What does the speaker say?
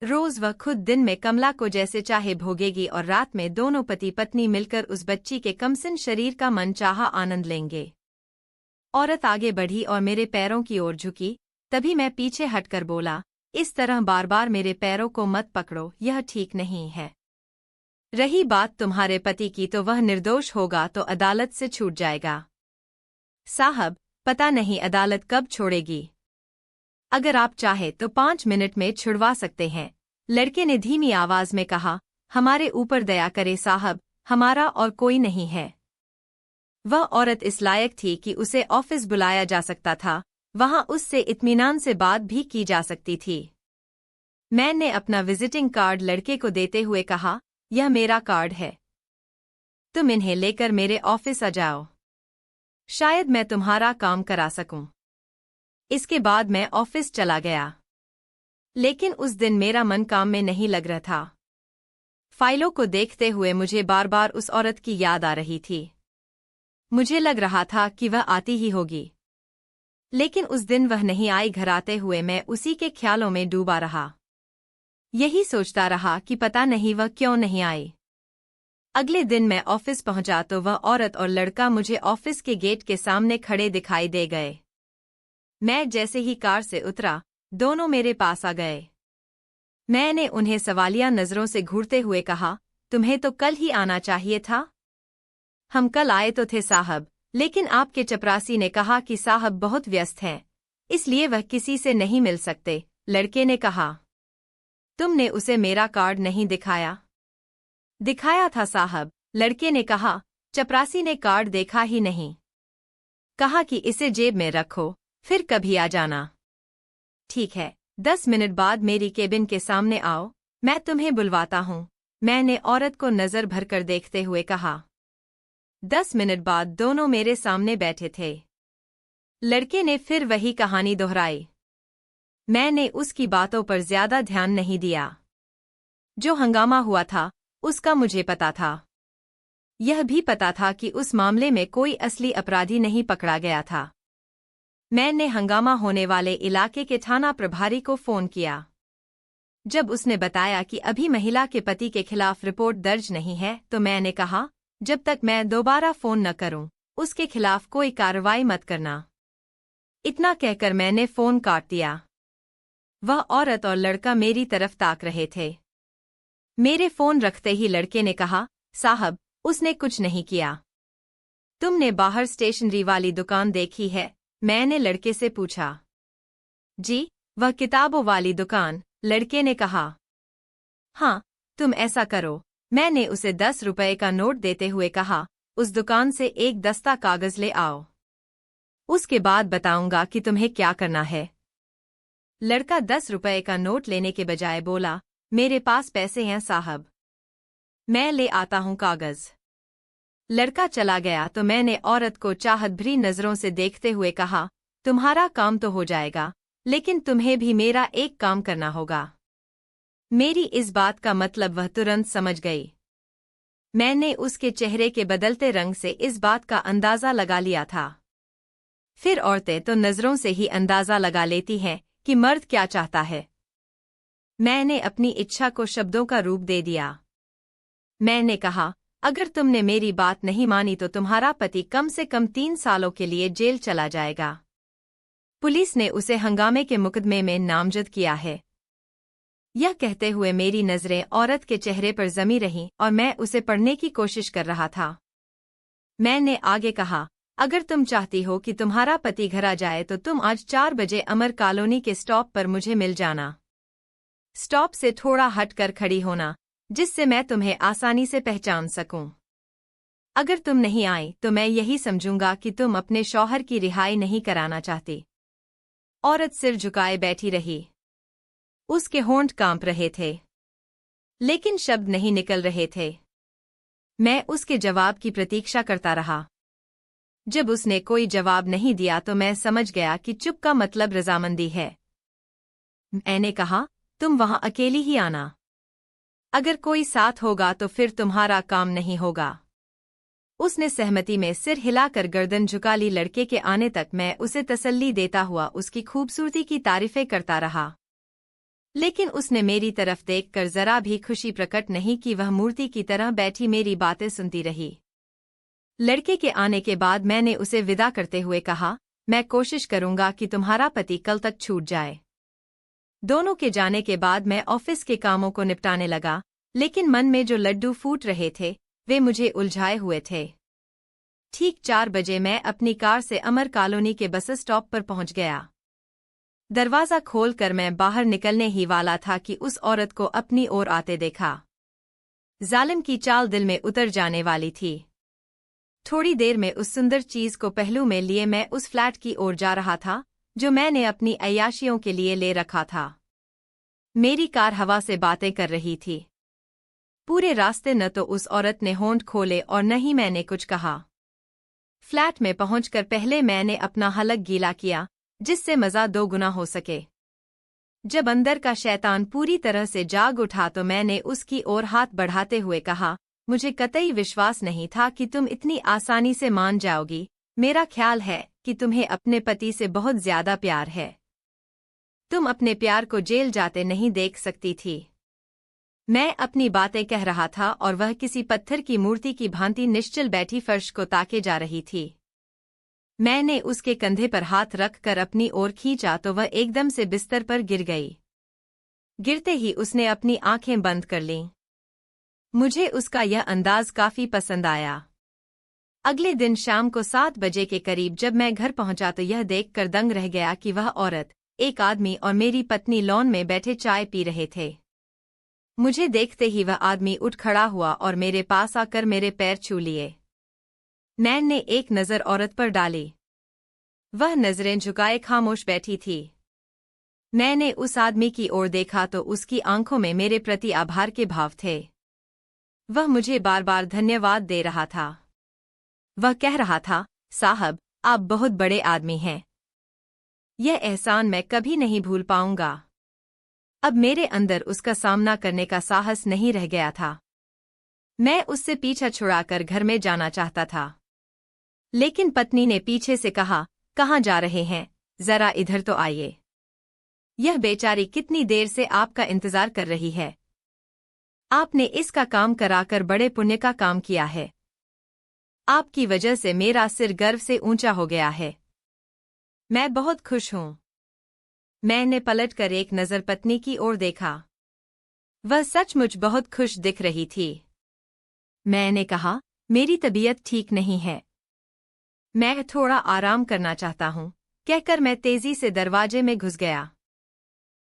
रोज वह खुद दिन में कमला को जैसे चाहे भोगेगी और रात में दोनों पति पत्नी मिलकर उस बच्ची के कमसिन शरीर का मनचाहा आनंद लेंगे। औरत आगे बढ़ी और मेरे पैरों की ओर झुकी, तभी मैं पीछे हटकर बोला, इस तरह बार बार मेरे पैरों को मत पकड़ो, यह ठीक नहीं है। रही बात तुम्हारे पति की तो वह निर्दोष होगा तो अदालत से छूट जाएगा। साहब, पता नहीं अदालत कब छोड़ेगी। अगर आप चाहे तो 5 मिनट में छुड़वा सकते हैं। लड़के ने धीमी आवाज में कहा, हमारे ऊपर दया करे साहब, हमारा और कोई नहीं है। वह औरत इस लायक थी कि उसे ऑफिस बुलाया जा सकता था, वहां उससे इत्मीनान से बात भी की जा सकती थी। मैंने अपना विजिटिंग कार्ड लड़के को देते हुए कहा, यह मेरा कार्ड है, तुम इन्हें लेकर मेरे ऑफिस आ जाओ, शायद मैं तुम्हारा काम करा सकूं। इसके बाद मैं ऑफिस चला गया। लेकिन उस दिन मेरा मन काम में नहीं लग रहा था। फाइलों को देखते हुए मुझे बार बार उस औरत की याद आ रही थी। मुझे लग रहा था कि वह आती ही होगी, लेकिन उस दिन वह नहीं आई। घर आते हुए मैं उसी के ख्यालों में डूबा रहा। यही सोचता रहा कि पता नहीं वह क्यों नहीं आई। अगले दिन मैं ऑफिस पहुंचा तो वह औरत और लड़का मुझे ऑफिस के गेट के सामने खड़े दिखाई दे गए। मैं जैसे ही कार से उतरा, दोनों मेरे पास आ गए। मैंने उन्हें सवालिया नजरों से घूरते हुए कहा, तुम्हें तो कल ही आना चाहिए था। हम कल आए तो थे साहब, लेकिन आपके चपरासी ने कहा कि साहब बहुत व्यस्त हैं, इसलिए वह किसी से नहीं मिल सकते। लड़के ने कहा, तुमने उसे मेरा कार्ड नहीं दिखाया? दिखाया था साहब, लड़के ने कहा। चपरासी ने कार्ड देखा ही नहीं, कहा कि इसे जेब में रखो, फिर कभी आ जाना। ठीक है, 10 मिनट बाद मेरी केबिन के सामने आओ, मैं तुम्हें बुलवाता हूँ, मैंने औरत को नजर भरकर देखते हुए कहा। 10 मिनट बाद दोनों मेरे सामने बैठे थे। लड़के ने फिर वही कहानी दोहराई। मैंने उसकी बातों पर ज्यादा ध्यान नहीं दिया। जो हंगामा हुआ था उसका मुझे पता था। यह भी पता था कि उस मामले में कोई असली अपराधी नहीं पकड़ा गया था। मैंने हंगामा होने वाले इलाके के थाना प्रभारी को फोन किया। जब उसने बताया कि अभी महिला के पति के खिलाफ रिपोर्ट दर्ज नहीं है, तो मैंने कहा, जब तक मैं दोबारा फोन न करूं, उसके खिलाफ कोई कार्रवाई मत करना। इतना कहकर मैंने फोन काट दिया। वह औरत और लड़का मेरी तरफ ताक रहे थे। मेरे फोन रखते ही लड़के ने कहा, साहब, उसने कुछ नहीं किया। तुमने बाहर स्टेशनरी वाली दुकान देखी है? मैंने लड़के से पूछा। जी, वह किताबों वाली दुकान, लड़के ने कहा। हाँ, तुम ऐसा करो, मैंने उसे 10 रुपए का नोट देते हुए कहा, उस दुकान से एक दस्ता कागज ले आओ, उसके बाद बताऊंगा कि तुम्हें क्या करना है। लड़का 10 रुपए का नोट लेने के बजाय बोला, मेरे पास पैसे हैं साहब, मैं ले आता हूँ कागज। लड़का चला गया तो मैंने औरत को चाहत भरी नजरों से देखते हुए कहा, तुम्हारा काम तो हो जाएगा, लेकिन तुम्हें भी मेरा एक काम करना होगा। मेरी इस बात का मतलब वह तुरंत समझ गई। मैंने उसके चेहरे के बदलते रंग से इस बात का अंदाजा लगा लिया था। फिर औरतें तो नजरों से ही अंदाजा लगा लेती हैं कि मर्द क्या चाहता है। मैंने अपनी इच्छा को शब्दों का रूप दे दिया। मैंने कहा, अगर तुमने मेरी बात नहीं मानी तो तुम्हारा पति कम से कम 3 सालों के लिए जेल चला जाएगा। पुलिस ने उसे हंगामे के मुकदमे में नामजद किया है। यह कहते हुए मेरी नजरें औरत के चेहरे पर जमी रहीं और मैं उसे पढ़ने की कोशिश कर रहा था। मैंने आगे कहा, अगर तुम चाहती हो कि तुम्हारा पति घर आ जाए तो तुम आज 4 बजे अमर कॉलोनी के स्टॉप पर मुझे मिल जाना। स्टॉप से थोड़ा हटकर खड़ी होना, जिससे मैं तुम्हें आसानी से पहचान सकूं। अगर तुम नहीं आई तो मैं यही समझूंगा कि तुम अपने शौहर की रिहाई नहीं कराना चाहती। औरत सिर झुकाए बैठी रही। उसके होंठ कांप रहे थे, लेकिन शब्द नहीं निकल रहे थे। मैं उसके जवाब की प्रतीक्षा करता रहा। जब उसने कोई जवाब नहीं दिया तो मैं समझ गया कि चुप का मतलब रजामंदी है। मैंने कहा, तुम वहां अकेली ही आना। अगर कोई साथ होगा तो फिर तुम्हारा काम नहीं होगा। उसने सहमति में सिर हिलाकर गर्दन झुका ली। लड़के के आने तक मैं उसे तसल्ली देता हुआ उसकी खूबसूरती की तारीफें करता रहा। लेकिन उसने मेरी तरफ देखकर जरा भी खुशी प्रकट नहीं की। वह मूर्ति की तरह बैठी मेरी बातें सुनती रही। लड़के के आने के बाद मैंने उसे विदा करते हुए कहा, मैं कोशिश करूंगा कि तुम्हारा पति कल तक छूट जाए। दोनों के जाने के बाद मैं ऑफिस के कामों को निपटाने लगा, लेकिन मन में जो लड्डू फूट रहे थे वे मुझे उलझाए हुए थे। ठीक 4 बजे मैं अपनी कार से अमर कॉलोनी के बस स्टॉप पर पहुंच गया। दरवाजा खोलकर मैं बाहर निकलने ही वाला था कि उस औरत को अपनी ओर आते देखा। जालिम की चाल दिल में उतर जाने वाली थी। थोड़ी देर में उस सुंदर चीज को पहलू में लिए मैं उस फ्लैट की ओर जा रहा था जो मैंने अपनी अय्याशियों के लिए ले रखा था। मेरी कार हवा से बातें कर रही थी। पूरे रास्ते न तो उस औरत ने होंठ खोले और न ही मैंने कुछ कहा। फ्लैट में पहुंचकर पहले मैंने अपना हलक गीला किया, जिससे मजा 2 गुना हो सके। जब अंदर का शैतान पूरी तरह से जाग उठा तो मैंने उसकी ओर हाथ बढ़ाते हुए कहा, मुझे कतई विश्वास नहीं था कि तुम इतनी आसानी से मान जाओगी। मेरा ख्याल है कि तुम्हें अपने पति से बहुत ज्यादा प्यार है। तुम अपने प्यार को जेल जाते नहीं देख सकती थी। मैं अपनी बातें कह रहा था और वह किसी पत्थर की मूर्ति की भांति निश्चल बैठी फर्श को ताके जा रही थी। मैंने उसके कंधे पर हाथ रखकर अपनी ओर खींचा तो वह एकदम से बिस्तर पर गिर गई। गिरते ही उसने अपनी आंखें बंद कर लीं। मुझे उसका यह अंदाज काफी पसंद आया। अगले दिन शाम को 7 बजे के करीब जब मैं घर पहुंचा तो यह देखकर दंग रह गया कि वह औरत, एक आदमी और मेरी पत्नी लॉन में बैठे चाय पी रहे थे। मुझे देखते ही वह आदमी उठ खड़ा हुआ और मेरे पास आकर मेरे पैर छू लिए। मैंने एक नज़र औरत पर डाली। वह नजरें झुकाए खामोश बैठी थी। मैंने उस आदमी की ओर देखा तो उसकी आंखों में मेरे प्रति आभार के भाव थे। वह मुझे बार बार धन्यवाद दे रहा था। वह कह रहा था, साहब, आप बहुत बड़े आदमी हैं। यह एहसान मैं कभी नहीं भूल पाऊंगा। अब मेरे अंदर उसका सामना करने का साहस नहीं रह गया था। मैं उससे पीछा छुड़ाकर घर में जाना चाहता था, लेकिन पत्नी ने पीछे से कहा, कहाँ जा रहे हैं, जरा इधर तो आइए। यह बेचारी कितनी देर से आपका इंतजार कर रही है। आपने इसका काम कराकर बड़े पुण्य का काम किया है। आपकी वजह से मेरा सिर गर्व से ऊंचा हो गया है। मैं बहुत खुश हूं। मैंने पलटकर एक नज़र पत्नी की ओर देखा। वह सचमुच बहुत खुश दिख रही थी। मैंने कहा, मेरी तबीयत ठीक नहीं है। मैं थोड़ा आराम करना चाहता हूं, कहकर मैं तेजी से दरवाजे में घुस गया।